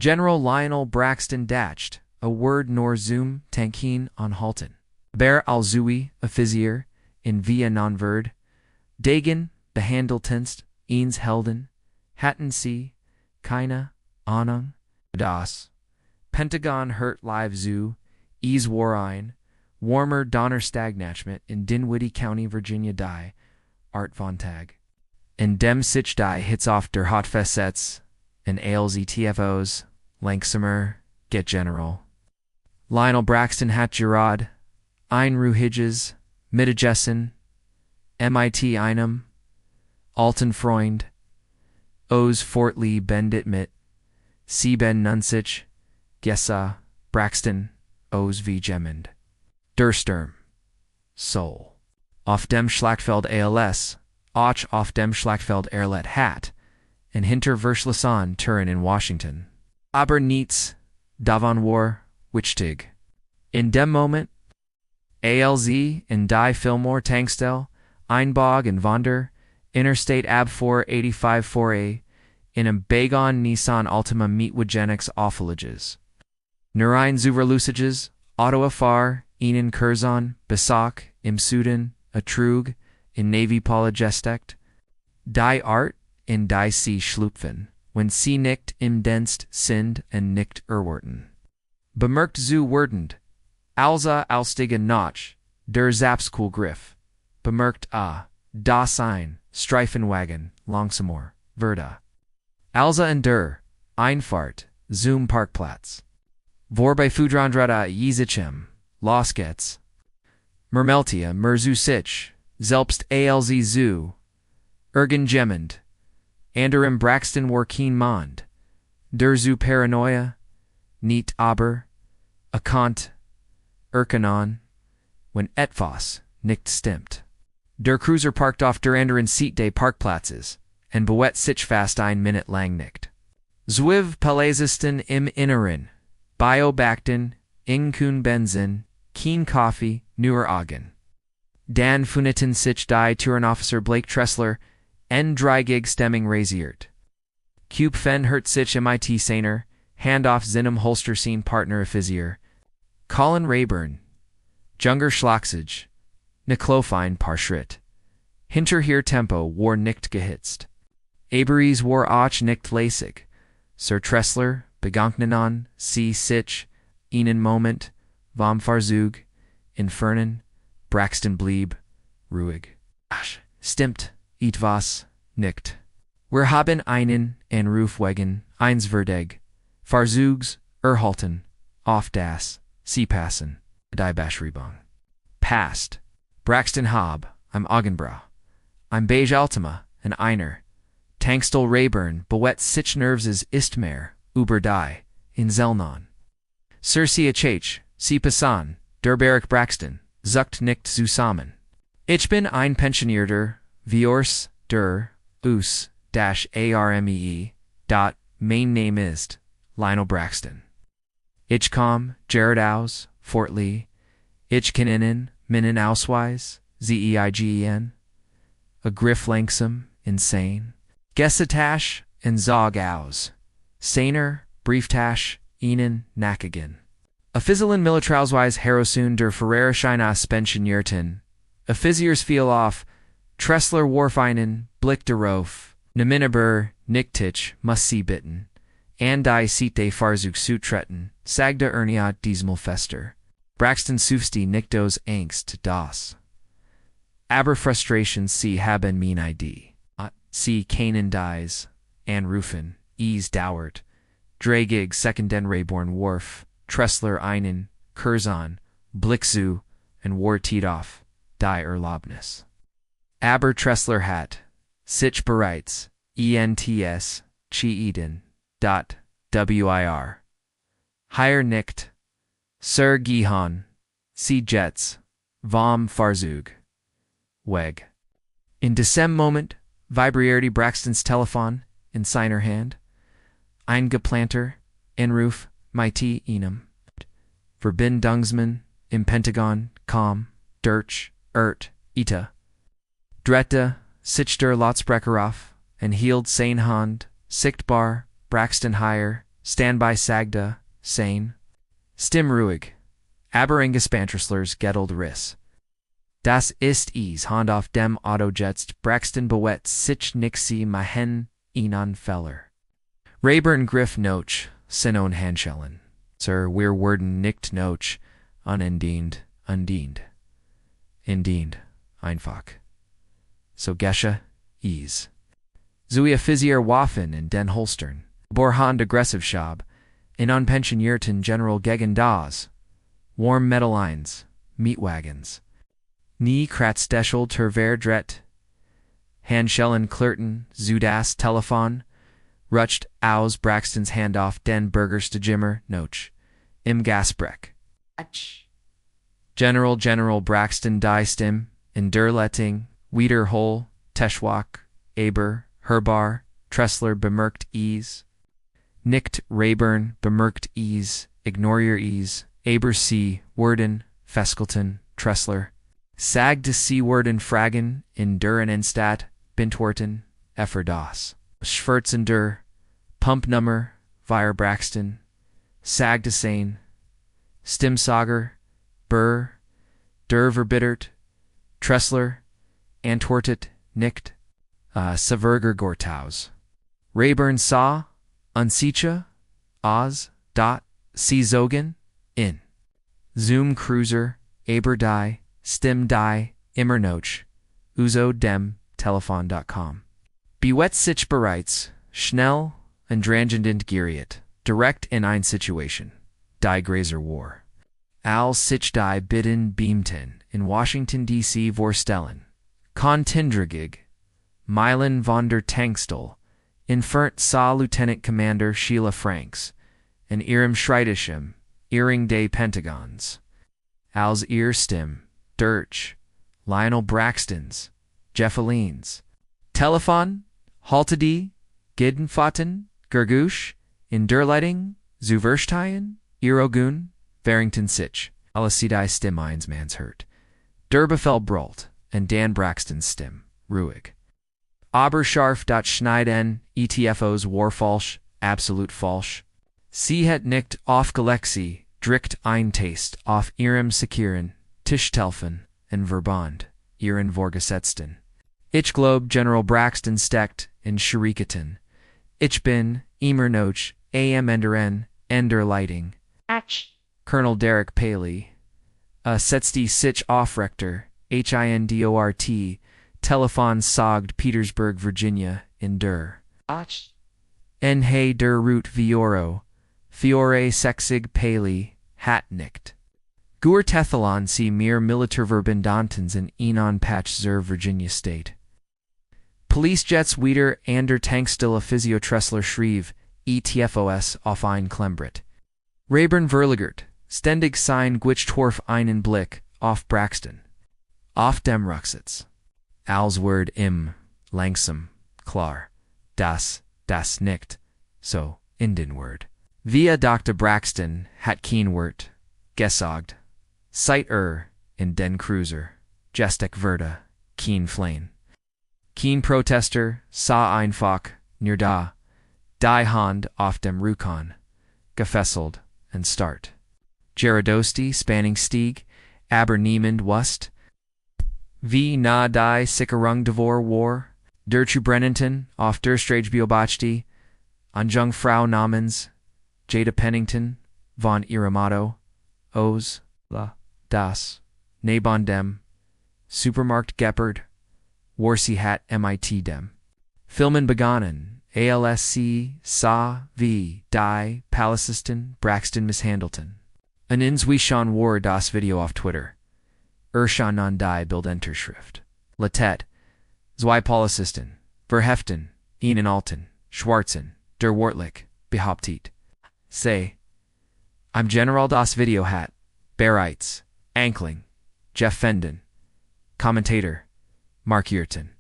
General Lionel Braxton Datcht, a word nor zoom tankeen on halten. Bear al-Zui, a physier, in via non-verd. Dagen, behandeltenst, eens helden. Hatten sie, keine Ahnung, das. Pentagon hurt live zoo, ease war ein. Warmer Donner Stagnachment in Dinwiddie County, Virginia die, Art von Tag. In dem sich die hits off der Hotfessets, in ales etfos, langsamer, get general. Lionel Braxton hat Gerard, ein Ruhiges, Mittagessen, MIT einem, Alten Freund, Os Fortly Bendit mit, Sieben Nunsich, Gessa, Braxton, Os v Gemend. Der Sturm, Soul. Auf dem Schlachtfeld als, auch auf dem Schlachtfeld erlet hat, and hinter Verschlossan Turin in Washington. Aber nichts, davon war, wichtig. In dem Moment, ALZ in die Fillmore Tankstelle, Einbog and Wander, Interstate AB 485 4A, in a Bagon Nissan Altima Meetwagenics Offalages. Nerein Zuverlusages, Ottawa Far, Ihnen Curzon, Besak, im Süden, Atrug, in Navy Polygestect, Die Art, in Die See Schlupfen, when sie nicht im Dienst sind and nicht erwarten. Bemerkt zu werdend, Alza Alstigen Notch, der Zapskoolgriff, bemerkt das ein, Streifenwagen, Langsamor, Verda. Alza und der, Einfahrt, zum Parkplatz. Vorbei Fudrandrada Jizichem, Loskets. Mermeltia, Merzu Sich, Zelpst ALZ Zu, Ergen Gemend, Anderem Braxton Warkeen Mond, Der Zu Paranoia, Niet Aber, Akant, Erkanon, when etwas nicht stimmt. Der Cruiser parked off der anderen Seat des Parkplatzes, and bewet sich fast ein Minute lang nicht. Zwiv Palazisten im Inneren, Biobactin, Inkun Benzin, Keen Coffee, Newer Augen. Dan Funiten sich die Tourenofficer Blake Tressler, en Dreigig Stemming Rasiert. Cube Fen hurt sich MIT Saner, Handoff Zinnem Holster Scene Partner Effizier. Colin Rayburn, Junger Schlaxage, Niklofine Parschritt. Hinter hier Tempo war nicht gehitzt. Aberies war auch nicht lässig. Sir Tressler, Beganknenon, C. Sich, Ihnen Moment, vom Farzug, Infernen, Braxton blieb, ruhig. Stimmt, etwas, nicht. Wir haben einen Anruf wegen eins Verdeg, Farzugs, erhalten, auf das, Sie passen, die Beschreibung. Past, Braxton Hab, I'm Augenbra. I'm Beige Altima, an Einer. Tankstol Rayburn, bewet sich Nerves Istmer, über die, in Zellnon. Circia Chach, Sie passan, der Barrack Braxton, zuckt nicht zusammen. Ich bin ein Pensionierter, Viors, der, Armee, dot, main name ist, Lionel Braxton. Ich komm, Jared aus, Fort Lee. Ich kann Ihnen, Minen Ausweis, Zeigen. A Griff langsam, insane. Gessetash, and Zog aus. Saner, Brieftash, Ihnen, Nackigen. A Fizzlin Militrausweis Herosun der Ferrera Scheina Spensionierten. A Fizziers feel off, Tressler Warfeinen, Blick de Rof, Neminiber, Niktich, must see bitten. Andai Site Farzug Sutretten, Sagda Erniat Diesmal Fester. Braxton Sufsti Niktos Angst Das. Aber Frustration C. Haben Mean ID. C. Canaan Dies, Anrufen, Ease Dowert. Dragig Second Rayborn Wharf, Tressler Einen, Curzon, Blixu, and War Tiedoff, Die Erlaubnis. Aber Tressler hat, Sich bereits, ENTS, Chi Eden, dot, WIR. Higher Nicht, Sir Gihon, C. Jets, Vom Farzug. Weg. In Decem Moment, vibrierte Braxton's telephone, in seiner Hand. Eingeplanter, Anruf, Mighty Enum. Verbindungsmann, im Pentagon, Com, Dirch, Ita. Drette, sich der Lotsbreckeroff, and healed Seinhand, Sichtbar, Braxton Higher, Standby Sagda, Sane. Stim ruhig. Aber Ingespanterslers Getteld Riss. Das ist es Hand auf dem Auto jetzt Braxton bewet sich nixie Mahen Enon Feller. Rayburn Griff Noach, Sinon Handschellen. Sir, wir werden nicht noch unendient, undient. Indient, einfach. So Gesche, ease. Zuia Fisier Waffen in den Holstern. Borhand aggressive Schab. In unpensionierten General gegen das. Warm metal lines, meat wagons. Nie Kratstechel ter Verdret. Handschellen Klirten, Zudas Telefon. Rucht aus Braxton's handoff den Burgers de Jimmer, Noch. Im Gasbreck. General Braxton die Stim, in Derletting, Wiederhol, Teschwach, Aber, Herbar, Tressler bemerkt ease. Nicht Rayburn bemerkt ease, ignore your ease, Aber C, Worden, Feskelton, Tressler. Sag de C Worden Fragen, in Enstadt, Bintworten, Effer das. Schwarzen der, Pumpnummer, Vire Braxton, Sag de Seine, Stimsager, Burr, der Verbittert, Tressler, Antwortet, Nicht, Saverger Gortaus. Rayburn saw, Unsicha, Oz, Dot, C Zogen, In. Zoom Cruiser, Aber die, Stim die, Immer Noch, Uzo dem, Telefon.com. Bewet sich bereits, schnell, und drangend geriet, direkt in ein Situation, die Grazer War. Al sich die bidden beamten, in Washington, D.C. vorstellen, Kontindragig, Milan von der Tankstel, infernt sa Lieutenant Commander Sheila Franks, in ihrem Schreitischem, Earing des Pentagons. Als ihr Stim, Dirch, Lionel Braxton's, Jeffalines. Telefon, Haltedi, Giddenfaten, Gergush, in Derleiting, Zuverstein, Irogun, Farrington Sich, Alacidai Stim Einsmans hurt. Derbefell Brolt, and Dan Braxton Stim, Ruhig. Oberscharf dot Schneiden, ETFOs Warfalsch, Absolut Falsch. Sie het nicht auf Galaxie, Dricht ein Taste auf ihrem Sekiren, Tischtelfen, and Verband, ihren Vorgesetzten. Ich globe General Braxton steckt, in Schurikaten. Ich bin, immer noch, am Ender Lighting. Colonel Derek Paley. Setzte sich Aufrechter, HINDORT, Telefon sagd Petersburg, Virginia, in der. En he der Route Vioro, Fiore sexig Paley, hat nicht. Gur Tethalon see mir Militärverbindantens in Enon Patch zur Virginia State. Police jets wieder ander Tankstille Physio Tressler Schrieve, ETFOS auf ein Klembrit. Rayburn Verligert, ständig sein Gwichttorf einen Blick, auf Braxton. Auf dem Ruxitz. Als Word im, langsam, klar, das nicht, so, in den Word. Via Dr. Braxton, hat keen Wort, gesagt, Seit in den Cruiser, Gestek Verda, keen Flame. Keen Protester, sa einfach, near da, die Hand auf dem Rukon, gefesselt, and start. Geradosti, spanning Stieg, aber niemand wust. Wie na die Sickerung devor war, Derchu Brennington, auf der Strage Biobachti, Anjung Frau Namens, Jada Pennington, von Iramato, Oz, la, das, Nabon dem, Supermarkt Geppard, Warsi hat MIT dem. Filmen begonnen, ALSC, Sa, V, Die, Pallasiston, Braxton Misshandleton. An Inzwishan war das Video auf Twitter. Urshan non die Bild Enterschrift. Latet, Zwei Pallasiston, Verheften, Ihnen Alten, Schwarzen, der Wortlich, behauptet. Say, I'm General das Video hat, Bereits, Ankling, Jeff Fenden, Commentator, Mark Yerton.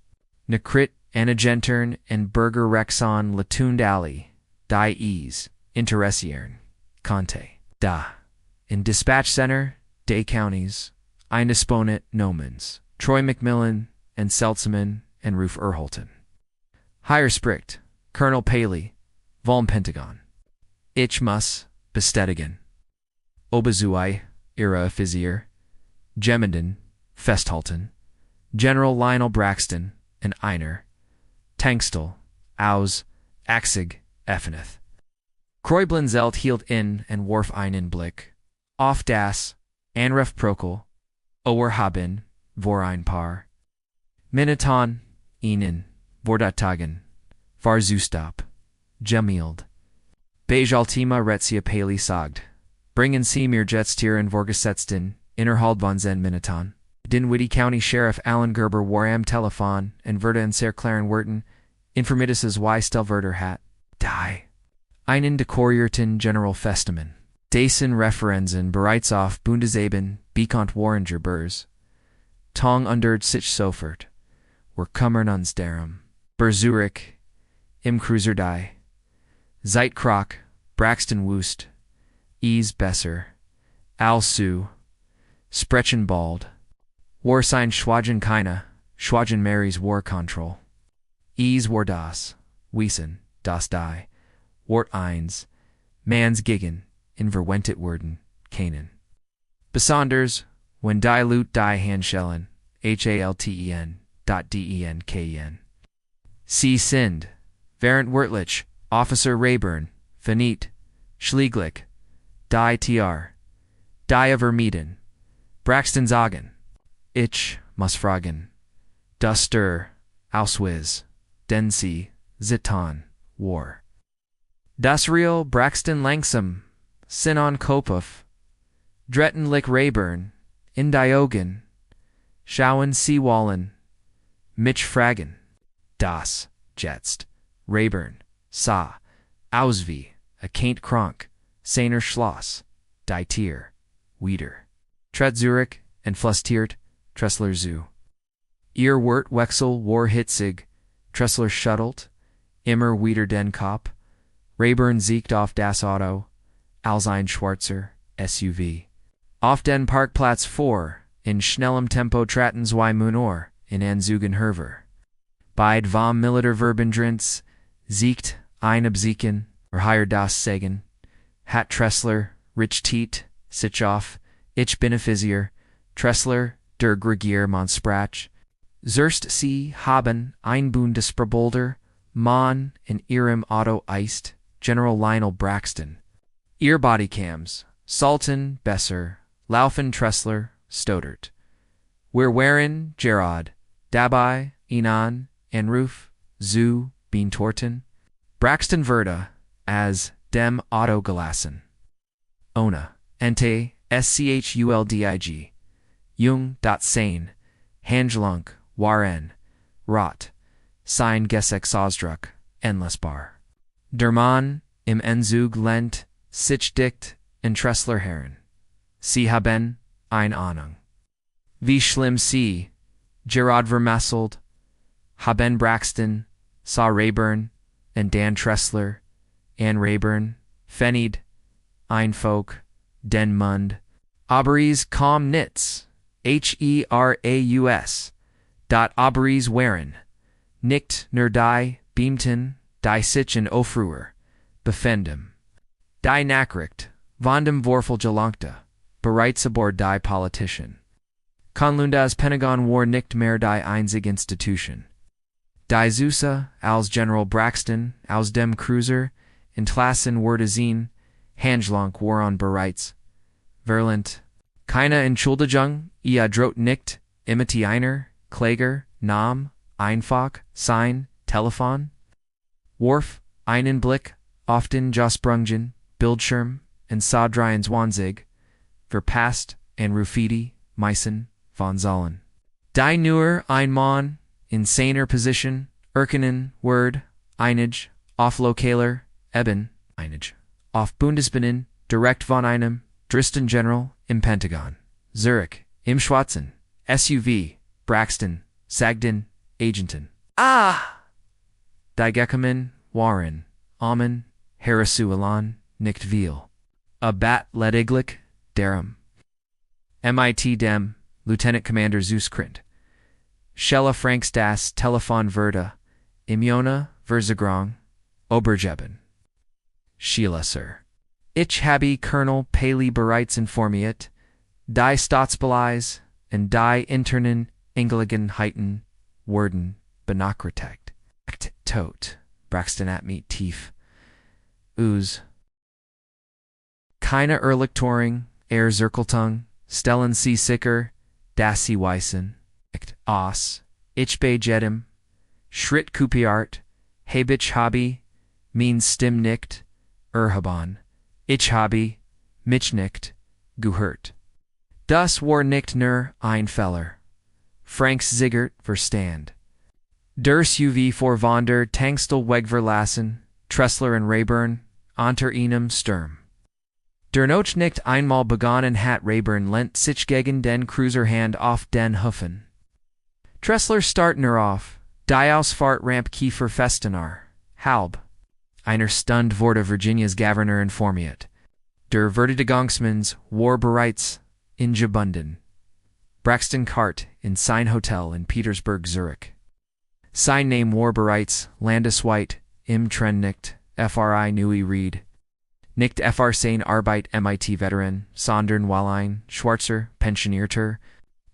Nekrit, Anagentern, and Burger Rexon Latund Ali, Die Ease, Interessieren, Conte, Da. In Dispatch Center, Day Counties, Eindisponet Nomans, Troy McMillan, and Seltzman, and Roof Erholton. Higher Spricht, Colonel Paley, Volm Pentagon. Ich muss bestätigen. Oberzuei, Ihre Offizier, Gemenden, festhalten. General Lionel Braxton and einer, Tankstelle, aus, Axig, Effeneth. Kreublinzelt hielt in and warf einen Blick. Auf das, Anruf Prokel, Ower haben, vor ein paar. Minuton, ihnen, Vordattagen, Farzustap, Gemild. Bejaltima Retzia Paley sagt, bringen Sie mir Jetstieren vorgesetzten, innerhalb von 10 Minuten. Dinwiddie County Sheriff Alan Gerber war am Telefon and Verda and Ser Claren Werten, informitisses Y Stelverter hat, die. Einen dekorierten General Festamen. Dasen Referenzen bereits auf Bundeseben, bekannt Warringer Burs. Tong underd sich sofort. Were kummern uns darum. Zurich, im Cruiser die. Zeitkrock, Braxton Wust, Ease Besser, Al Su, Sprechenbald, Warsign Schwagen keine, Schwagen Mary's War Control. Ease war das, Wiesen, das die, Wort eins, Mans Gigen, in verwendet werden, Kanen. Besonders, when dilute die Handschellen, HALTEN.DENKEN. C. Sind, Während Wertlich, Officer Rayburn, Finit, Schlieglich, Die TR, Die Vermieden, Braxton Zagen, Ich muss fragen, Duster, Auswiz, Den Sie, Zitan, War. Das Real Braxton Langsam, Sinon Kopuf, Drettenlich Rayburn, in Diogen, Schauen Seawallen, Mitch Fragen, Das, Jetzt, Rayburn, Sa, Auswie, a Kaint Kronk, Seiner Schloss, Die Tier, Wieder, Tret Zurich, and Flustiert, Tressler Zoo. Ihr Wert Wechsel war Hitzig, Tressler Schuttelt, Immer Wieder den Kopf, Rayburn siegt auf das Auto, Alsein Schwarzer, SUV. Auf den Parkplatz 4, in schnellem Tempo traten zwei Munor, in Anzugen Herver. Beid vom Militerverbindrinz, siegt, ein Absieken, or higher das Segen, Hat Tressler, Rich Tiet, Sitchoff, Ich Beneficier, Tressler, der Gregier Monsprach, Zerst Sie haben ein Bundesprobolder, Mann, in Ihrem Auto eist, General Lionel Braxton. Ihr Bodycams, Sultan, Besser, Laufen Tressler, Stodert. Wir waren, Gerard, dabei, Inan, Anruf, Zu, Bean Torten. Braxton Verda, as, dem Auto gelassen. Ona, Ente, SCHULDIG. Jung, Sein, Handschlunk, Waren, Rot, Sein Gessex Ausdruck, Endless Bar. Der Mann, im Enzug Lent, Sich dicht, in Tressler Herren. Sie haben, ein Ahnung. Wie schlimm Sie, Gerard vermasselt, haben Braxton, Saw Rayburn, and Dan Tressler, Ann Rayburn, Fennied, ein Folk, Den Mund, Aberies com Nitz, HERAUS, Aberies Waren, Nicht nur die Beamten, die sich in Ofruer, befendem. Die Nachricht, von dem Vorfall gelangte, bereits aboard die Politician. Konlundas Pentagon war nicht mehr die einzige Institution. Die Zusa, als General Braxton, aus dem Cruiser, entlassen wurde sehen, Handschlank waren bereits. Verlant, keine Entschuldigung, ihr droht nicht, imiti einer, Kläger, Nam, einfach, sein, Telefon. Worf, einen Blick, auf den Jasprungen, Bildschirm, und sah drei Zwanzig, verpasst, and Rufidi, Meissen, von Zollen. Die nur ein Mann, in seiner Position, Erkenen, Word, Einig, auf Lokaler, Eben, Einig, auf Bundesbenen, direkt von einem, Driston General, im Pentagon, Zurich, im Schwarzen, SUV, Braxton, Sagden, Agenten. Die Geckerman, Waren, Amen, Harasu Elan, nicht viel. A bat lediglich, darum. MIT dem, Lieutenant Commander Zuskrint. Schella Franks das Telefon Verda, Imiona Verzagrong, Obergeben. Sheila Sir. Ich habe Colonel Paley bereits informiert, die Staatspolizei und die internen Angelegenheiten werden benachrichtigt. Tot. Braxton at meet tief. Keine Erlichtung, Zirkeltung, Stellen Sie sicher, dass Sie wissen, aus, ich bei jedem, Schritt kopiert, ich habe, mein Stimm nicht, erhaben, ich habe, mich nicht, gehört. Das war nicht nur ein Fehler. Franks Ziggert verstand. Der SUV vor von der Tankstelle wegverlassen, Tressler und Rayburn, unter einem Sturm. Der Noch nicht einmal begonnen hat Rayburn lehnt sich gegen den Cruiser Hand auf den Hufen. Tressler starten auf, die Ausfahrt Ramp Kiefer Festenar, halb. Einer Stund wurde Virginias Governor informiert. Der Verteidigungsmans war bereits in Gebunden. Braxton Cart in sein Hotel in Petersburg, Zurich. Sein Name war bereits Landesweit im Trend nicht, FRI Nui Reed. Nicht FR Sein Arbeit MIT Veteran, sondern weil ein Schwarzer Pensionierter.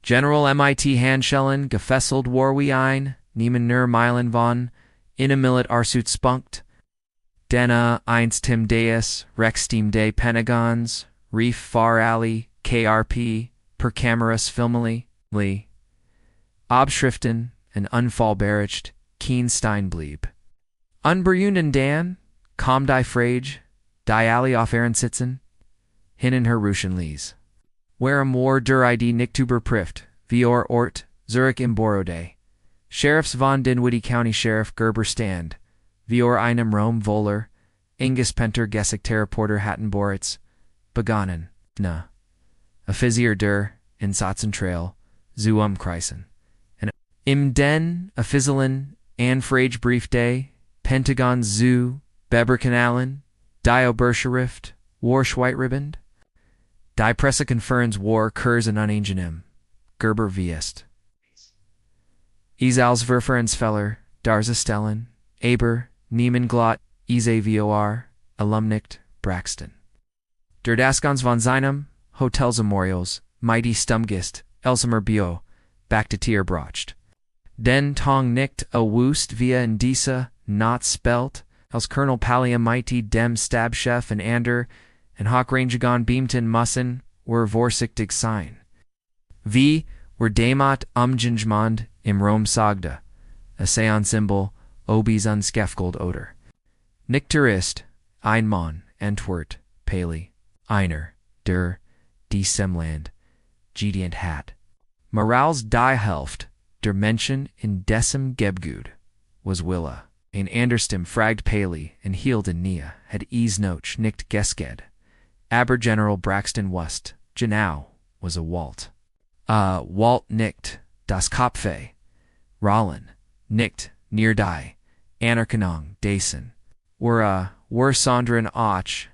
General MIT Handschellen gefesselt war wie ein, niemand nur Meilen von, in a Millet Arsut spunkt. Denna einst Tim Deus, Rex Team Day Pentagons, Reef Far Alley, KRP, per Cameras Filmely, Lee. Abschriften, en unfallbericht, Keenstein blieb. Unberjunden Dan, kom die Frage, die alle auf Ehren sitzen, hinnen her Ruschen Lies. Warum war der ID nicht überprüft, wie Ort, Zurich im Borode. Sheriffs von Dinwiddie County Sheriff Gerber Stand, wie einem Rome Voller, Ingus Penter Gessigter Reporter Hattenboritz, begonnen, na. Offizier der, in Trail, zu Kreisen. And im den, Offizialen, Anfrage Brief Day, Pentagon zu, Beberkanalen, die Oberschrift, war Schweitriband. Die Presse Conferens war Kurs und Unangenehm, Gerber Viest. Isaalsverferensfeller, Darza Stellen, Aber, Niemann Glot, Ise Vor, Alumnicht, Braxton. Der Daskons von seinem, Hotels Memorials, Mighty Stumgist, Elsimer Bio, back to Tier brocht. Den Tong nicht a Wust via in Disa, not spelt, als Colonel Pallia Mighty dem Stabchef and Ander, and Hawk Rangegon Beamton Mussen, were vorsichtig sein. Wie, were Damat Umgengmond im Rom Sagda, a Seon symbol, Obis unskefgold Oder. Nichter ist, ein Mann, Entwort, Paley, einer, der, die Semland, Gedient hat. Morals die Helft, der Menschen in Decem Gebgud, was Willa. Ein Anderstim fragd Paley and hield in Nia had ease noch nicht gesked. Aber General Braxton wust, genau, was a Walt. Walt nicht, das Kopfe. Rollen, nicht, near die, Anerkennung, dessen. Were sondern auch,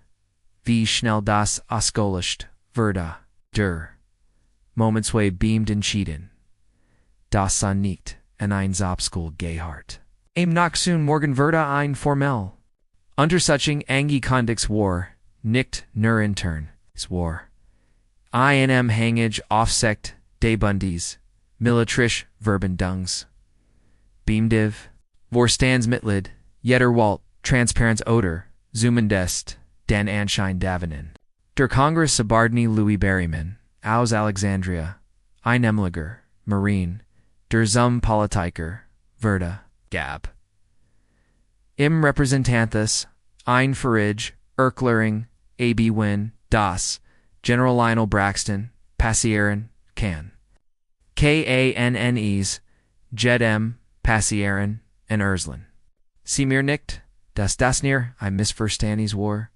wie schnell das ausgelöscht wurde, der. Momentsway beamed entschieden. Das sah nicht, en ein Zopskul gehart. Nach soon morgen wurde ein formell. Untersuchung angekündigt war, nicht nur intern, war. Einem Hangage Aufsicht des Bundes, militrisch Verbindungs. Beamdiv, Vorstandsmitglied, jeder Walt, Transparenz oder, Zumindest, den Anschein davenen. Der Kongress Subardny Louis Berryman, aus Alexandria, ein Emliger, Marine, der zum Politiker, Verda, Gab. Im Repräsentantes, ein Verrig, Erklering, A.B. Wynn, Das, General Lionel Braxton, Passieren, Can. Kannes, Jed M, Passieren, and Erzlin. Sie mir nicht, dass das near, I missverstandes war.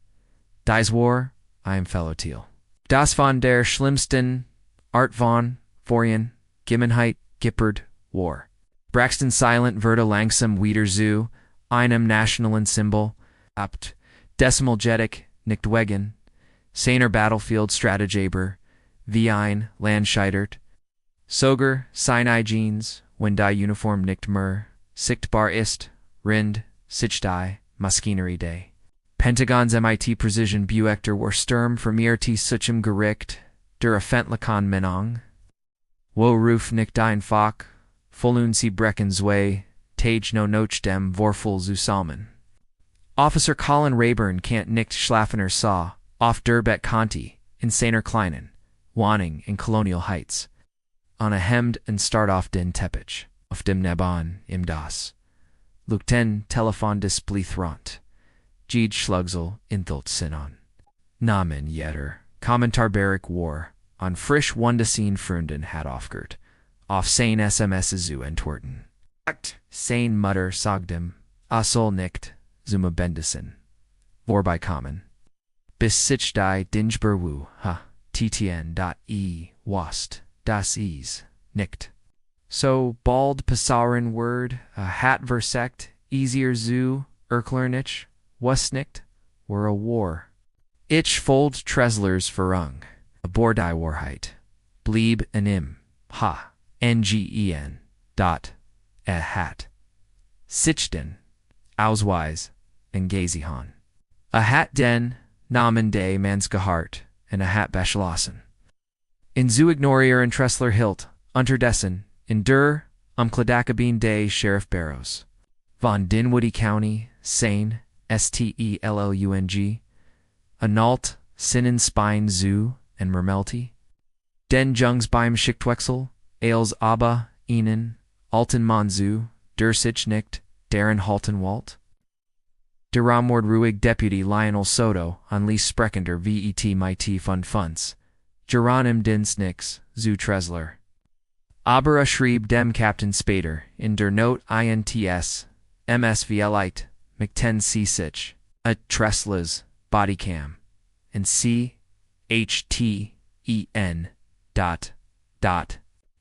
Dies war, I am fellow Teal. Das von der schlimmsten, Art von, Vorien, Gimmenheit, Gippard, war. Braxton silent Verda langsam wieder zu, einem nationalen Symbol, apt, decimal jetic, nicht wegen, seiner Battlefield Strategeber, wie ein Landscheidert, sogar seine Jeans, wenn die Uniform nicht mehr sichtbar ist, Rind, sich die Maschinerie day. Pentagon's MIT Precision Buechter war Sturm vermehrte suchem Gericht der Offentlichen Meinung. Wo ruf nicht einfach, vollen sie brechen zwei, Tage no noch dem Vorfall zu Salmen. Officer Colin Rayburn can't nicht schlafener saw, off der Bet Conti, in seiner kleinen, Wohnung in Colonial Heights. On a hemd and start off den Teppich, auf dem Neban im Das. Lukten Telefon Displithront. Jede Schlugsel inthult Sinon. Namen jetter, Kommentarberik war, on frisch Wundeseen Frunden hat aufgehört, auf sein SMS zu entwerten. Sein Mutter sagdem, soll nicht, zuma bendisen. Vorbei kommen. Bis sich die Dingeberwu, ttn.e wast, das is, nicht. So bald passauren word, a hat versect, easier zu, erklernich, was nicht, were a war. Ich fold Treslers verung, a bordei warheit, blieb einem, ngen, dot, hat. Sichten, ausweis, en Gazihan. A hat den, Namen de mans gehart, and a hat beschlossen. In zu ignorier and Tressler hilt, unterdessen, in der, Kladakabine de Sheriff Barrows. Von Dinwiddie County, Seine, Stelung, Analt, Sinnen Spine zu, and Mermelty. Den Jungs beim Schichtwechsel, Ailes Abba, Ihnen, Alten Manzu, der sich nicht, deren halten Walt. Der Ramord Ruhig Deputy Lionel Soto, an Lee Sprechender vet mit von Funds. Geronim Dins nix, zu Tresler. Aber schrieb dem Captain Spader, in der Note INTS, MSVLite, McTen C. Sich, a Treslas, Bodycam, and CHTEN,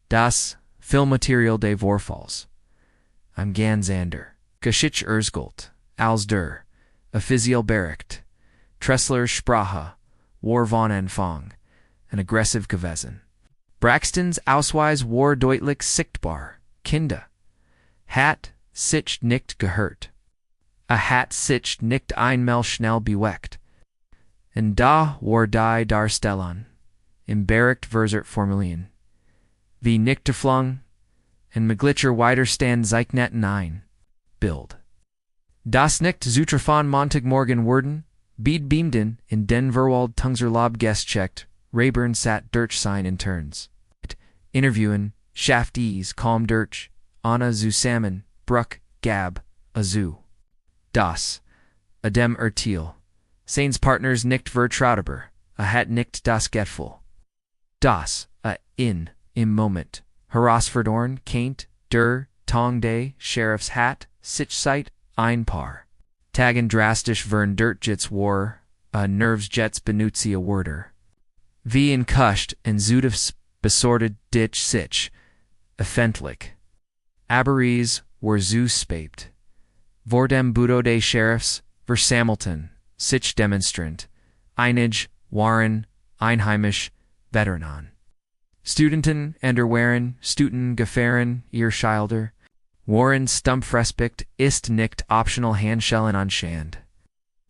das, Filmmaterial de Vorfalls. Am Gansander, Geschich Erzgold, als der, Offiziell Bericht, Tressler Sprache, war von Anfang, an aggressive gewesen. Braxton's Ausweis war deutlich sichtbar, Kinder. Hat sich nicht gehört. A hat sich nicht einmal schnell bewegt. Und da war die Darstellung, im Bericht versert formulieren. Wie nicht geflung, en Maglitscher Widerstand Zeichnetten ein. Bild. Das nicht Zutrafon Montagmorgen worden, Beed beamden, in den Verwald Tungserlob Guest checked, Rayburn sat Dirch sign in turns. Interviewin, Shaftees, Calm Dirch, Anna zu Salmon, Bruck, Gab, Azu. Das, Adem Ertil. Sain's partners nicht Vertrauteber, a hat nicht das Getful. Das, im Moment. Herausfordern, Kaint, der, Tong de, Sheriff's Hat, Sichseit, ein Paar. Tagen drastisch vern Dirtjits war, Nerves Jets Benutzi a Worder. Wie in Kuscht en Zudifs besorted Ditch Sich, Effentlich. Aberies war zu spaped. Vor dem Budo de Sheriffs, Versammelten, Sich Demonstrant, Einig, Waren, Einheimisch, Veteranon. Studenten, Enderwaren, Stuten, Gefahren, ihr Schilder. Warren Stumpfrespicht ist nicht optional Handschellen anscheinend.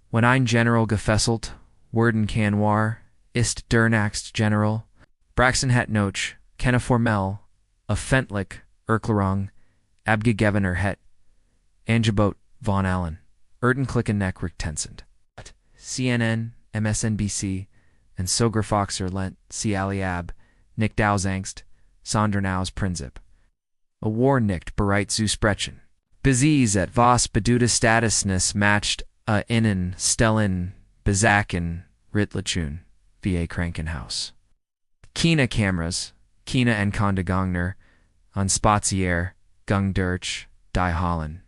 Wenn ein General gefesselt, worden kann war, ist der nächste General. Braxton hat noch, keine formell, offentlich, Erklärung, abgegebener het, Angebot von Allen, Erdenklicken Neckricktensend. CNN, MSNBC, and Soger Foxer lent, C. Aliab, nicht Ausangst, Sondernaus Prinzip. A war nicht bereit zu sprechen. Bezies et was bedude statusness matched innen stellen bezaken Ritlachun va Krankenhaus. Kina cameras, Kina en Kondegongner, an Spazier, Gung Dirch, Die Holland.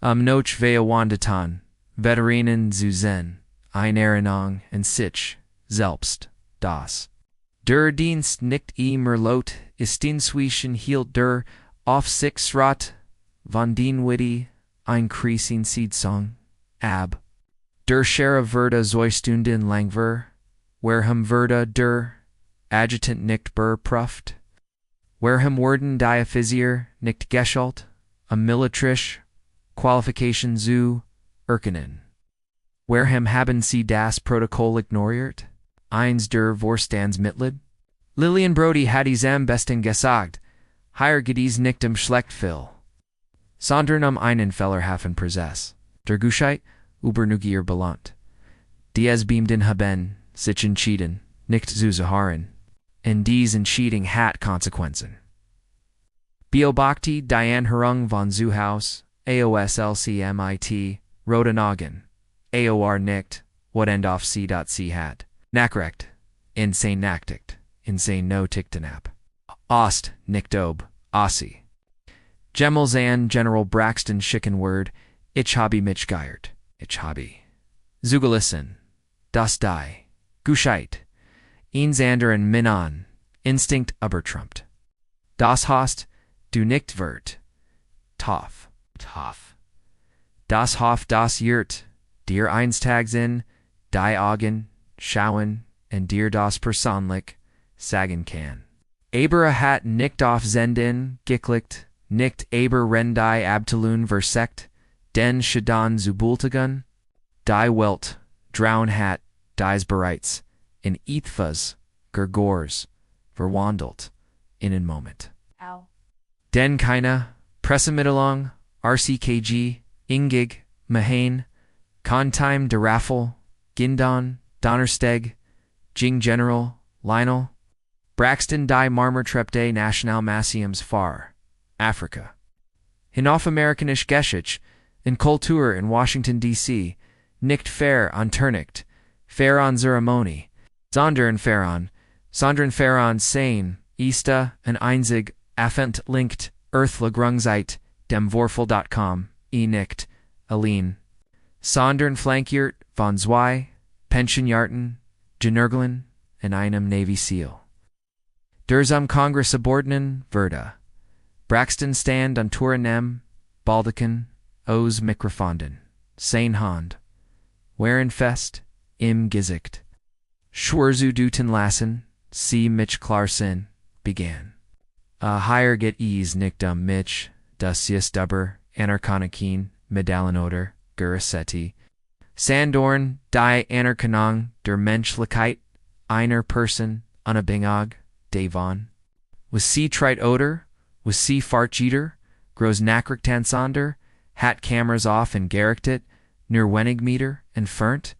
Noch vea Wandatan, Veterinen zu Zen, ein Erinnerung en sich, selbst, das. Der Dienst nicht immer lot, ist inzwischen hielt der Aufsichtsrat von Dinwiddie ein Kreising Siedsong, ab. Der Sheriff wurde 2 Stunden lang warhem wurde der Adjutant nicht beprüft, warhem wurden die Offizier nicht geschult, a militrisch Qualification zu erkennen. Wareham haben sie das Protokoll ignoriert? Eins der Vorstandsmitglied? Lillian Brody hat es am besten gesagt, hier geht es nicht schlecht viel. Sondern einen Fellerhafen Prozess. Der Guscheid, Übernugier belangt. Dies beamden haben, sich entschieden, nicht zu zahren. Und dies Entscheidung hat Konsequenzen. Beobachte die Anhörung von Zuhaus, AOSLCMIT, Rodenagen, AOR nicht, what end off c hat. Nachrecht, insane nachtigt, insane no tichtenap. Ost, nicht ob, Ossi. Gemmelzan General Braxton Schicken Word, ich habe mich geirrt, ich habe. Zugelissen, das die, Guscheid, Einsander und Minan, Instinct übertrumpt. Das hast, du nicht wird, toff. Das hoff das yurt, dir einstags in, die Augen, schauen, und dir das persönlich, sagen kann. Aber hat nicht auf Zenden, geklickt, nicht aber rendai abtelun versekt, den Shadan zubultagun, die Welt, drown hat, dies bereits, in ethvas, gergors, verwandelt, in ein Moment. Ow. Den keine, Pressemitteilung, RCKG, Ingig, Mahane, Contime de Raffel, Gindon, Donnersteg, Jing General, Lionel, Braxton die Marmertrepte National Massiums Far, Africa. Hinauf Amerikanisch Geschichte, in Kultur in Washington, D.C., nicht fair an Turnicht, fair an Zeremonie, sondern fair an Sein, Ista, en einzig, affent linkt, earthla Grungzeit, dem Vorfel.com, nicht, Aline. Sondern flankiert, von zwei, Pensionjarten, Generglen, en einem Navy SEAL. Der zum Kongress subordnen, Verda. Braxton stand an Tourenem, Baldiken, Os Mikrofonden, Sein Hand. Waren fest, im Gesicht. Schwerzu duten lassen, sie mich klarsen, began. Higher get ease nicht mich, das ist aber, Anarchonikin, Medallenoder, Gurasetti. Sandorn, die Anerkennung der Menschlichkeit, einer Person, unabhängig, davon. Was sie treit oder, was sie fartjeder, groß Nachrichtensander, hat Cameras off and gerechtet, nur wenig Meter, entfernt.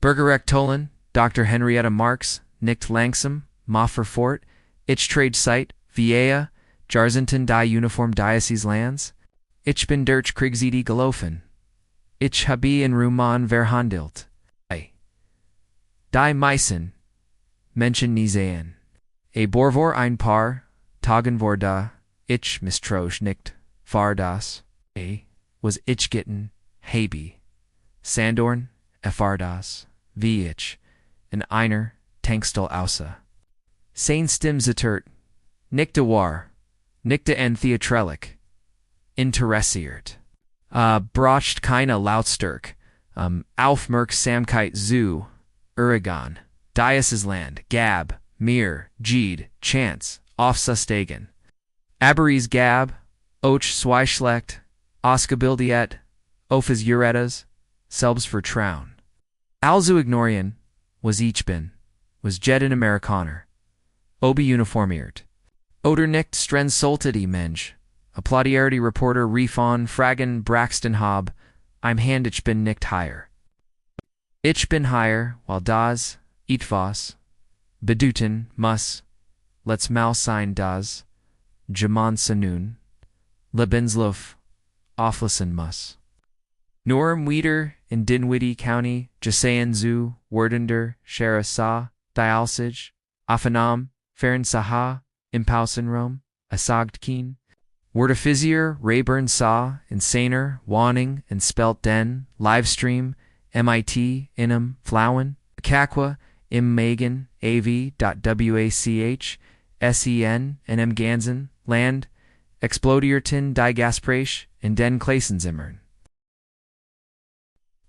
Bürgerrecht Tolen, Dr. Henrietta Marx, nicht langsam, Moffer Fort, ich trade site, Vieja, Jarzenton die Uniform Diocese Lands. Ich bin durch Kriegsiedi gelaufen. Ich habe in Ruman verhandelt. Die Meissen, Menschen nie sehen. Borvor ein paar, Tagen vor da, ich misstrauisch nicht, far das, was ich gitten, Habi. Sandorn, erfahr das, wie ich, in einer, Tankstel außer. Sein Stimmzetert, nicht de war, nicht de en Theatrellik, interessiert. Brocht keine Lautstärk, Aufmerk Samkeit zu, Urigan, Diocesland, Gab, Mir, Gede, Chance, Aufsustagen. Aberies Gab, Och Zweischlecht, Ausgebildet, Ofes Uretas, Selbst Vertrauen. Also ignorieren, was ich bin, was jeden Amerikaner. Obi uniformiert. Oder nicht strenz sollte die Mensch. Applaudierte Reporter Refon Fragen Braxton Hob, I'm hand ich bin nicht higher. Ich bin higher, while das, etwas, bedeuten, muss, let's mal sein das, Jaman Sanun, Lebenslauf, auflassen muss. Nur Wieder in Dinwiddie County, Jasayan zu, Werdender, Shara Sa, Dialsage, Afanam, Fern Saha, Impausen Rome, Asagt Keen, Wordafisier, Rayburn Saw, Insaner, Wanning, and Spelt Den, Livestream, MIT, Inum, Flowen, Kakwa, Im Magan, AV.WACH, SEN, and M Gansen, Land, Explodierten die Gaspreich, and Den Klassenzimmern.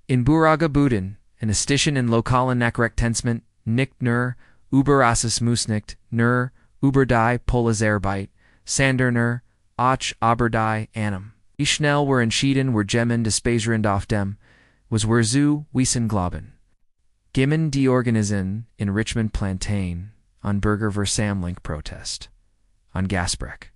In Buraga Buden, in a Station in Lokalen Nachrechtensment, nicht nur, Überasses Musnicht, nur, Überdei Polazerbeit, Sander Och Aberdei Annam. Die schnell were entschieden were Gemmen despesrend auf dem, was Wurzu Wiesengloben. Gimmen die Organisen in Richmond Plantain, on Burger Versammlung Protest, on Gasbreck.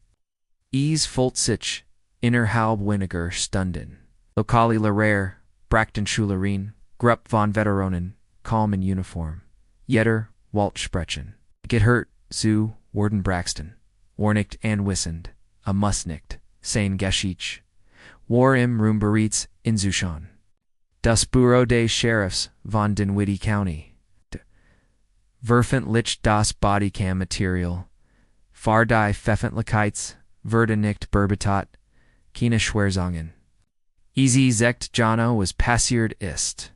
Volt sich, innerhalb weniger Stunden. Lokali Lehrer, Brachten Schulerin, Grupp von Veteranen, kaum in Uniform. Jeder, Walt sprechen. Gehört zu, Worden Braxton. Warnicht anwissend, a Musnicht, sein Geschichte. War im Ruhm bereits in Zuschon. Das Bureau des Sheriffs von Dinwiddie County. Veröffentlicht das Bodycam Material. Fahr die Pfeffentlichkeits, wurde nicht berbetat, keine Schwerzungen. Easy zecht Jano was passiert ist.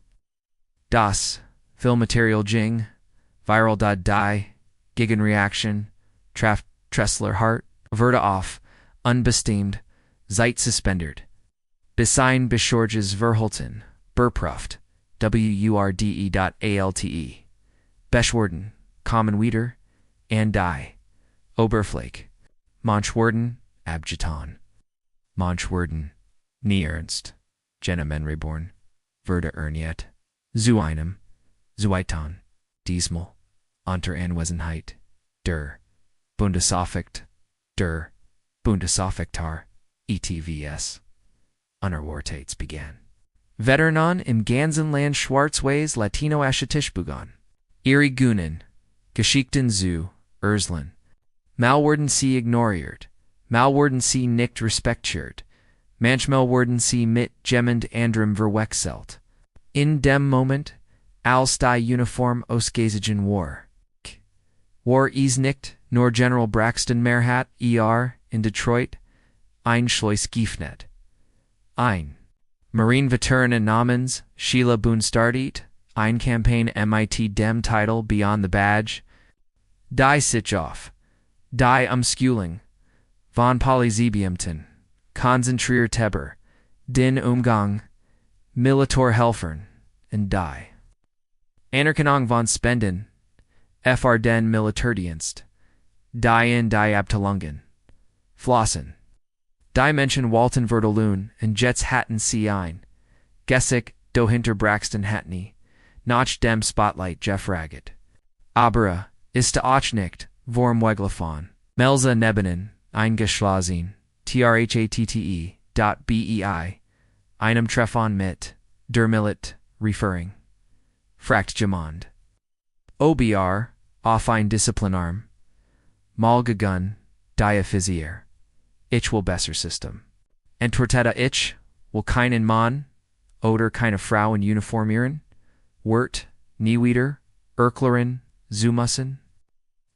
Das Filmmaterial Jing, Viral die, Gegenreaction, Tressler Hart, Verda off, unbestimmt, Zeit suspended. Besein Beschorges Verholten, Burpruft, WURDE.ALTE. Beschwarden, Common Wieder, and die. Oberflake. Manchwarden, Abjeton. Manchwarden, Nie Ernst. Gentleman reborn. Verda Erniet. Zu einem. Zuiton. Diesmal. Unter Anwesenheit. Der. Bundesaufsicht. Der. Bundesaufsichtar. ETVS. Unerwartates began. Veteranon im ganzen Land Schwarzweiß Latino Aschetisch begann. Ihre Gunen. Geschickten zu, Urslan. Malwerden sie ignoriert. Malwerden sie nicht respektiert. Manchmal werden sie mit jemand anderem verwechselt. In dem Moment, als die Uniform ausgezogen war. War is nicht nur General Braxton Mehrhat in Detroit, ein Schloss Giefnet. Ein. Marineveteranen namens Sheila Boonstardiet, ein Campaign MIT dem Title Beyond the Badge. Die Sitchoff. Die Umschuling. Von Polyzebiumten. Konzentrierteber. Den Umgang. Militarhelfern. Und die. Anerkennung von Spenden. Fr den Militärdienst. Die in die Abteilungen. Flossen. Die Menschen Walton Verdelun und Jets hatten sie ein. Gessig, do hinter Braxton Hatney. Nach dem Spotlight Jeff Ragged. Aber, ist auch nicht, vorm Weglafon. Melza Nebenen, eingeschlossen, TRHATTE.BEI, einem Treffon mit, der Milit, referring. Fract Jamond. OBR, auf ein Disziplinarm. Mal gegun, die Physir. Ich will besser System. Entwerteta ich, will keinen Mann, oder keine Frau in Uniformieren, Wirt, Niewieder, Erklerin, Zumussen,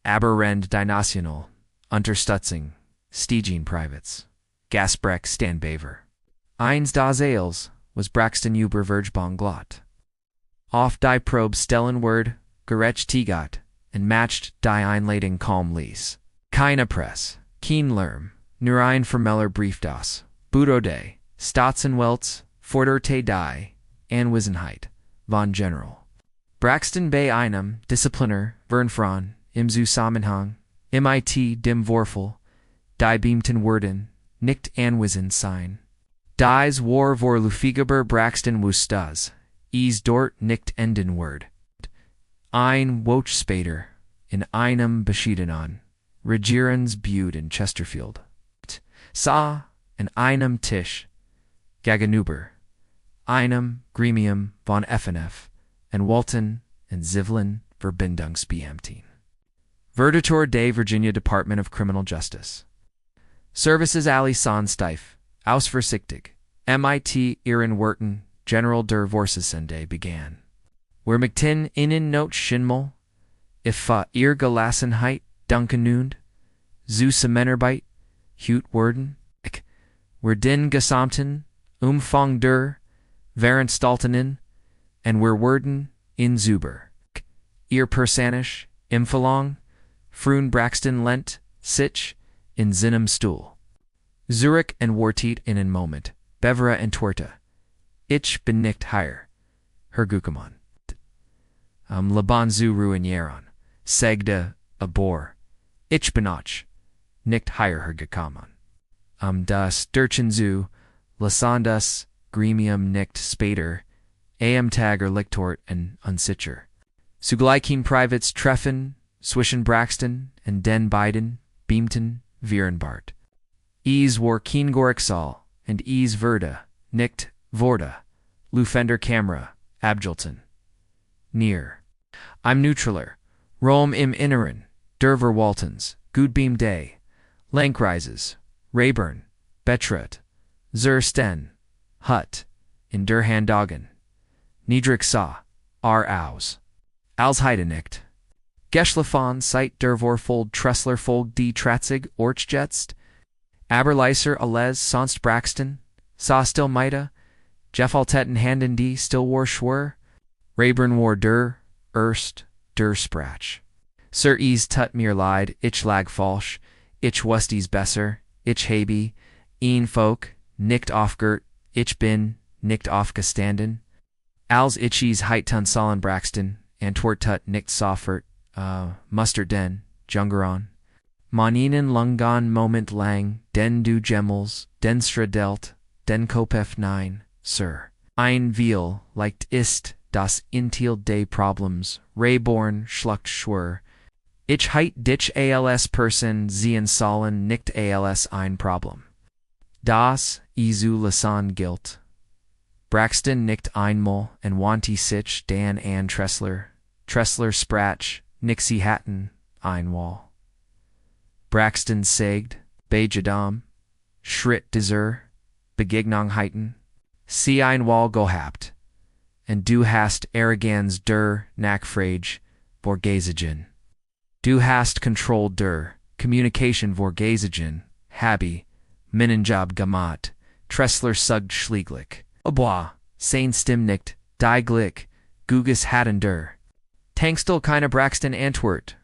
Aberrend die National, Unterstützung, Stiegen Privates, Gasbreck Stanbaver. Eins das Ales, was Braxton über Vergebong glott. Auf die Probe Stellenword, gerecht Tigat, and matched die Einladung kaum ließ. Keine Press, kein Lärm, nur ein formeller Briefdas, Bureau de, Staatsanwälts, Forderte die, Anwesenheit, von General. Braxton bei einem Diszipliner, Vernfron, im Zusammenhang, MIT dem Vorfall, die beamten Worden, nicht anwesend sein. Dies war vor Lufigeber Braxton Wustas, is dort nicht enden Word. Ein Woch später, in einem Beschiedenon, Regierens Bude in Chesterfield. Sa, in einem Tisch, gegenüber, einem Gremium von FNF, and Walton and Zivlin Verbindungsbeamten. Verditor de Virginia Department of Criminal Justice. Services Ali Sonstief, Ausversichtig, MIT Ihren Werten, General der Vorsitsende began. Wer McTin innen not Schimmel, if ihr Gelassenheit Dunkenund, zu Semenerbeit, Hut worden, wer den Gesamten, Umfang der, Verenstaltenen, and wer werden, in Zuber, ihr Persanisch, Impfalong, Frun Braxton Lent, Sich, in Zinem Stuhl. Zurich and Wartiet in ein Moment, Bevera and Tuerta. Ich bin nicht hier, Herr Guckermann. Laban zu ruinieren, Segde, abor. Ich bin auch, nicht hier, Herr Guckermann. Das Dirchen zu, Lasandas, Gremium nicht später, am Tagger Lichtort and Unsicher. Zugleichen Privates Treffen, zwischen Braxton and den beiden Beamten Vierenbart. Es war kein Gorixal, and es wurde nicht wurde, Lufender Kamera, Abjulten. Near. I'm neutraler. Rom im Inneren, der Verwaltens, Gudbeam Day, Lankrises, Rayburn, Betrut, Zur Sten, Hut, in der Handagen. Niedrig sa, aus. Als Heidenicht. Geschlafon seit der Vorfold Tressler Folg die Tratzig Orchjetzt, Aberleiser alles sonst Braxton, sa still Mida, Jeffaltetten Handen die still war schwur, Rayburn war der Sprach. Sir es tut mir leid, ich lag falsch, ich wusste besser, ich habe, ihn Folk, nicht aufgert, ich bin, nicht aufgestanden, als ich es heitan sollen Braxton, Antwort tut nicht sofort, Muster den, Jungeron. Man ihnen lungan Moment lang, den du Gemmels, den Stradelt, den Kopef nein, Sir. Ein Veal, leicht ist, das Intil des Problems, Rayborn schluckt schwur. Ich heit dich als Person sehen sollen nicht als ein Problem. Das, isu Lasan gilt. Braxton nicht einmal en wanti sich dan an Tressler sprach, nixie hatten, einwall. Braxton segd, bejadam, schritt dieser, begegnung heiten, sie einwall gehabt, and du hast Arrogans der Nachfrage, Vorgesigen. Du hast controlled der Communication Vorgesigen, Habi, Minenjob Gamat, Tressler sugged Schlieglich. Abois, sein Stimnicht, die Glick, Gugus hatten der. Tangstel keine Braxton Antwort.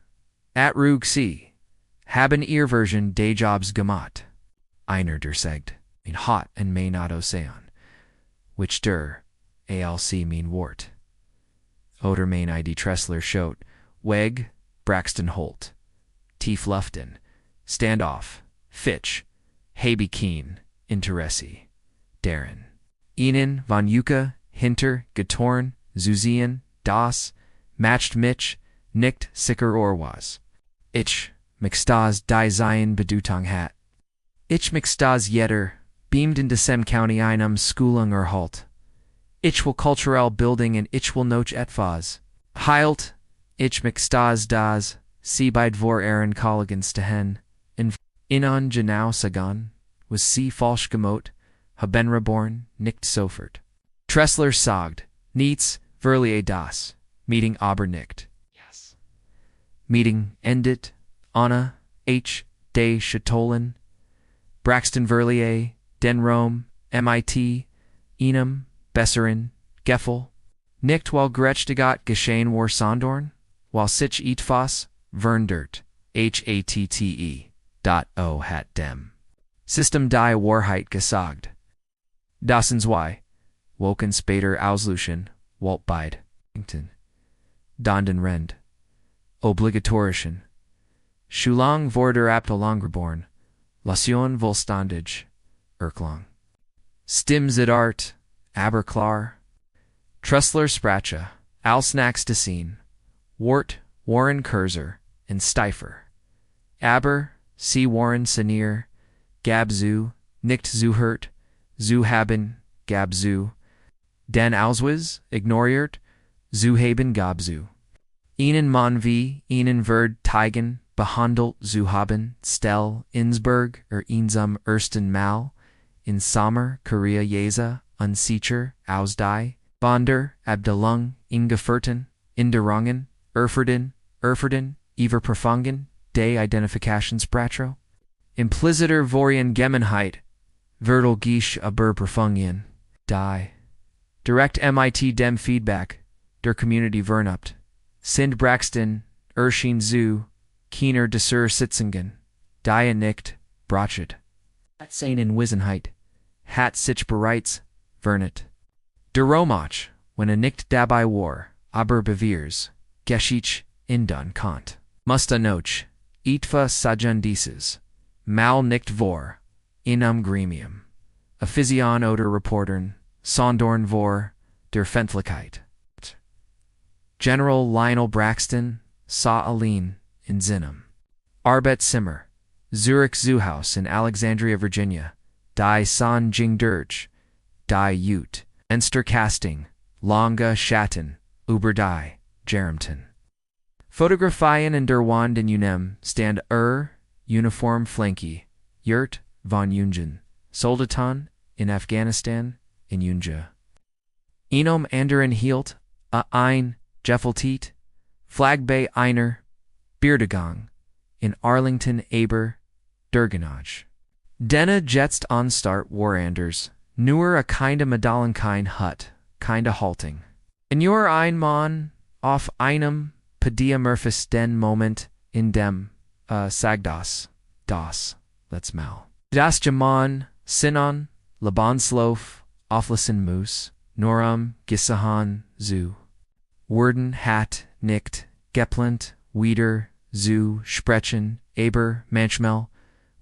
At Rug sie. Haben ihr Version des Jobs gemacht. Einer der Segd, in hot and may not ocean. Which der, alc mean wart. Oder main id Tressler schot, Weg, Braxton Holt. Tief Luften, Standoff, Fitch, Habe Keen, Interesse. Darren. Ihnen, von Yuka, Hinter, Getorn, Zuzian, Das, Matched Mitch, Nicht, Sicker Orwas. Ich, Mixtaz die Zion Bedutang hat. Ich Mixtaz Jetter, beamed into Sem County einem Schulung Halt. Ich will Kulturell Building and ich will Noch etwas. Heilt, ich Mixtaz das, sie beid vor Aaron Colligans Stehen, in Genau Sagan, was sie falsch gemot, haben reborn, nicht sofort. Tressler sagd, niets, verlier das, meeting aber nicht. Yes. Meeting endet, Anna, H. de Chatolen, Braxton Verlier, den Rome, MIT, Enum, Besserin, Geffel, nicht while Gerechtigat geschehen war Sondorn, while sich etwas, Verndert, HATTE, hat dem. System die Wahrheit gesagt. Dawson's Y. Woken Spader Auslution, Walt Bide, Donden Rend. Obligatorischen. Schulang Vorder Abtelangreborn, Lation Volstandig, Erklang. Stims it art, Aberklar. Tressler Spracha, Alsnax Deseen, Wart, Warren Kurzer, and Steifer. Aber, C. Warren Senier, Gabzu, Nicht Zuhert, Zuhaben, Gabzu, Den Auswiz, Ignoriert, Zuhaben Gabzu. Ihnen Monvi, Ihnen Verd Teigen, Behandelt Zuhaben, Stel, Innsberg, Einsam Ersten Mal, in Sommer, Korea Jesa, Unsicher, Ausdei, Bonder, Abdelung, Ingeferten, Inderangen, Erferden, Iverperfangen, de Identifikationsbratro. Impliciter Vorian Gemenheit, Verdel Gish aber Perfungien, die. Direct MIT Dem Feedback, der Community Vernupt. Sind Braxton, Erschien Zu, Keener Desur Sitzingen, Die Nicht, Brachet. Hat Seinen Wissenheit, Hat sich bereits, Vernet. Der Romach, when a Nicht dabei war, aber bewirs, Geschich, Indun Kant. Musta noch, Etwa Sajan dieses, Mal nicht vor, Inum gremium. A Physion oder Reportern, Sondorn vor, der Fentlichkeit. General Lionel Braxton saw Aline in Zinum. Arbet Simmer, Zurich Zoohaus in Alexandria, Virginia, die San Jing Dirge, die Ute, Enster Casting, Longa Schatten, über die, Jeremton. Fotografien in der Wand in Unem stand Uniform Flanky, Yurt von Jungen, Soldaten in Afghanistan in Unja. Enom anderen hielt, ein, Jeffeltiet, Flag bei einer, Beerdigung, in Arlington Aber, Dergenage. Denna jetst onstart Waranders, nur a kinda Medalenkein Hut, kinda halting. In your ein Mann, auf einem, Padia Murphis den Moment, in dem, Sagdas, das, let's mal. Das Jaman, Sinon, Lebenslof, Auflassen Moos, Noram, Gisahan, Zu. Worden, Hat, Nicht, Geplant, Wieder, Zu, Sprechen, Aber, Manchmal,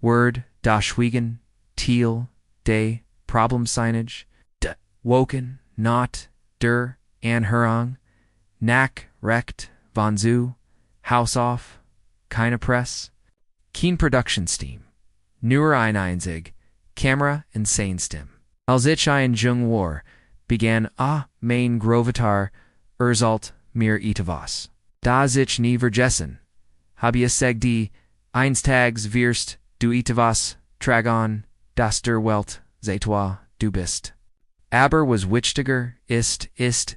Word, Daschwiegen, Thiel, De, Problem Signage, D, Woken, Not, Der, Anhörung, Knack, Recht, Von Zu, House Off, Keine Press, Keen Production Steam, Nur Einzig, Camera and Sainstim. Als ich ein Jung war, began mein Grovitar, Erzalt, mir etwas. Da ich nie vergessen, hab ich seg die, Einstags wirst, du etwas, tragon, das der Welt, toi, du bist. Aber was wichtiger ist,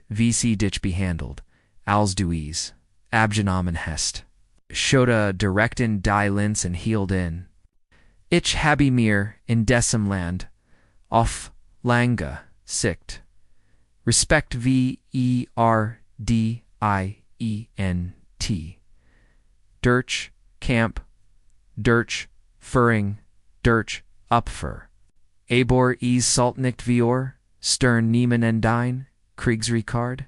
wie sie dich behandelt, als du is, abgenommen hast. Schoda direkten die Linz and healed in. Ich habe mir in diesem Land, auf lange Sicht, Respekt VERDIENT, Dirch, Camp, Dirch, Führing, Dirch, Upfer, Abor salt nicht vior, Stern Niemen en dein, Kriegsrekard,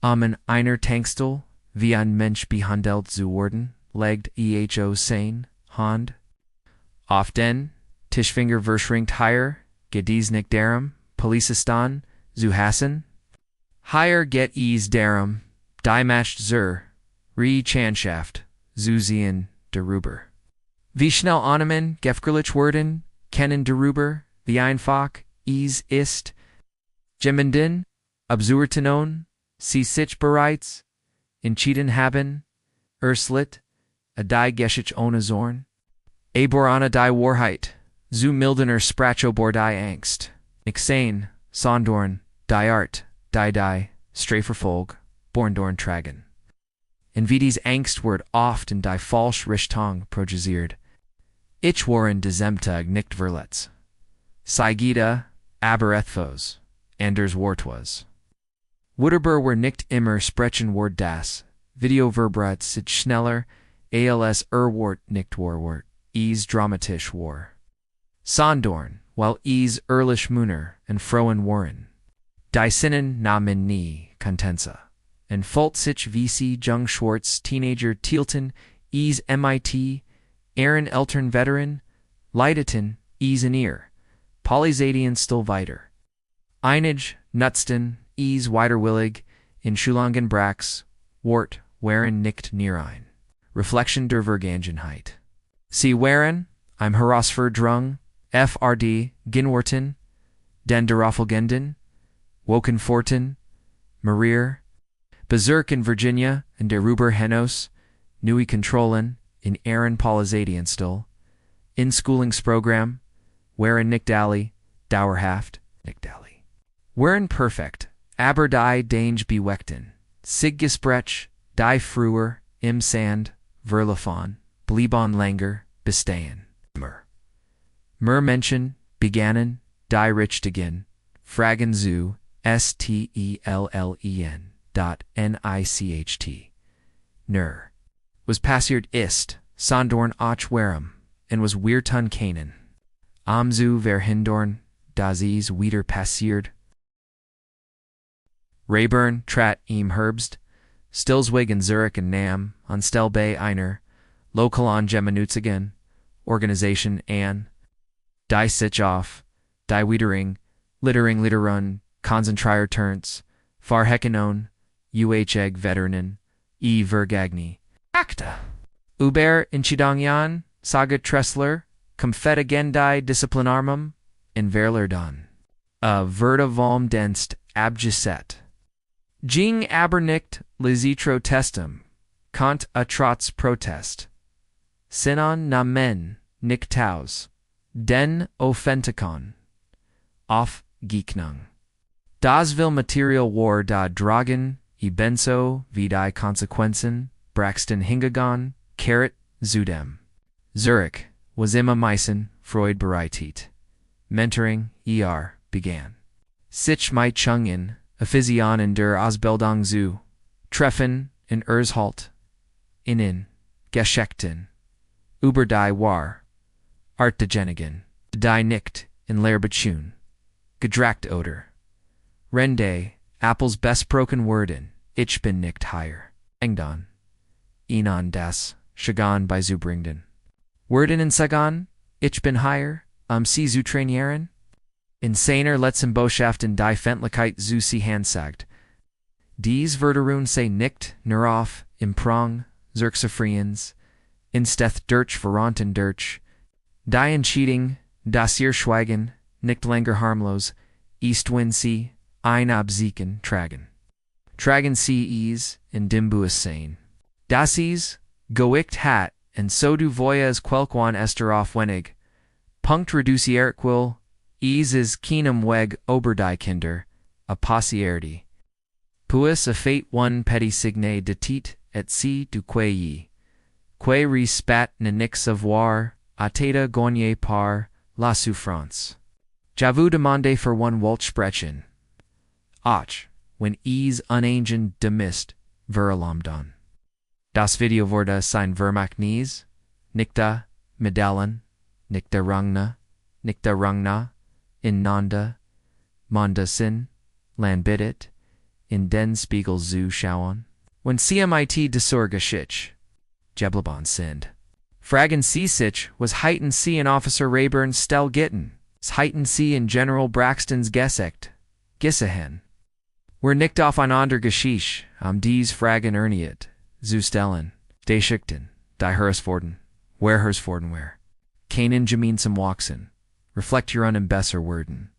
einer Tankstel, wie ein Mensch behandelt zu worden, legt EHO sein, Hand. Auf den, Tischfinger verschrinkt higher, gedies nicht darum, Policestan, zu hassen. Higher get darum, die matcht zur, Chanschaft, zu sehen, deruber. Wie schnell Annehmen, gefgerlich worden, kennen deruber, wie einfach, ist, Jemenden, absurtenon, sie sich bereits, entschieden haben, Urslit, a die geschich ohne Zorn, Aborana die Wahrheit, zu mildener Spracho bor die Angst, Nixane, Sondorn, die Art, die, Strafverfolg, Borndorn tragen. En wie dies Angst wordt oft in die falsch Richtung projiziert. Ich waren desemtag nicht verletzt. Saigida, aber ethos, anders wortwas. Wouterber were nicht immer sprechen word das, Videoverbrat sich schneller, als wort nicht warwort, dramatisch war. Sondorn, while ehrlich Müner and frohen waren. Die Sinnen nahmen nie Contenza. And Fult sich VC Jung Schwartz Teenager Thielten, MIT, Aaron Eltern Veteran, Leideten, in ear, Polysadian still weiter. Einig, Nutzten, Widerwillig, in Schulangen Brax, Wort, waren nicht nerein. Reflection der Vergangenheit. Sie waren, I'm herausfordrung, FRD, Ginworten, den darauffolgenden, Wokenforten, Marir, Bezirk in Virginia, and der Ruber Henos, Nui Kontrollen, in Aaron Polysadian still, Inschoolingsprogramm, waren nicht alle, dauerhaft, nicht alle. Waren perfekt, aber die Dange beweckten, Siggesbrech, die früher, im Sand, Verlafon, blieben länger, bestehen. Menschen, begannen, die richtigen, fragen zu, STELLEN. NICHT. Nur. Was passiert ist, Sondorn och warem, and was weirtun Kanen. Amzu verhindorn, das wieder passiert. Rayburn, Trat ihm Herbst, Stilswig in Zurich and Nam, on Stel Bay einer, Lokalon Gemeinutzigen, Organisation an, Die sich auf, Die Wiedering, Litterung, Litterun, Konzentrier Turns, Farhekenon, Uheg Veteranen, Vergagni, Acta. Uber Inchidangyan, Saga Tressler, Comfetagendai Disciplinarmum, in Verlerdan. Verda Valm Denst Abgeset. Jing Abernicht Lizitro Testum, Kant a Trotz Protest. Sinon na men, Niktaus, Den Offentikon, Off Geeknung. Das will Material War da Dragen, Benso, Vidai Konsequenzen, Braxton Hingagon, Carrot, Zudem. Zurich, was immer Meissen, Freud bereitet. Mentoring, began. Sich Mai Chung in, Aphysion in der Ausbildung zu, Treffen, in Erzhalt, in, Geschichten, über die War, Artgenigen, die nicht, in Lehrbetschun, Gedracht oder. Rende, Apples bestbroken Worden, ich bin nicht higher. Engdon, Inan das, Shagan bei Zubringden. Worden in Sagan, ich bin higher, sie zu trainieren? Insaner letzten Botschaften die Fentlichkeit zu sie hansagt. Dies Verderun sei nicht, Nerauf, im Prong, Zerxefriens, insteth durch Verronten durch, die Entscheidung, das ihr Schweigen, nicht länger harmlos, Eastwind sie, ein Absiegen tragen. Tragen sie es, in Dimbuus sein. Das is, goicht hat, and so du voyas quelquan ester auf wenig, punct reducierquil, is keenum weg oberdie kinder, a possierity. Puis a fate one petty signe detit et si du quayi, que respat nenix savoir, ateta gonye par, la souffrance. J'avoue demande for one Waltsprechen. Och, when unangen demist, verlamdon. Das Video wurde sein Vermachnis, Nikta, Medallen, Nikta Rungna, in Nanda, Manda Sin, Landbidit, in Den Spiegel zu schauen. When CMIT desorga schich, Jeblabon sind. Fragen sich was Heiten C and Officer Rayburn Stell Gitten, Heiten C and General Braxton's Gesecht, Gissahen. We're nicked off on onder Geschisch, dies Fragen Erniet, zu stellen, de Schichten, die Hersforden, where Hersforden where. Kanen Jaminsam Waxen, reflect your unembesser Worden.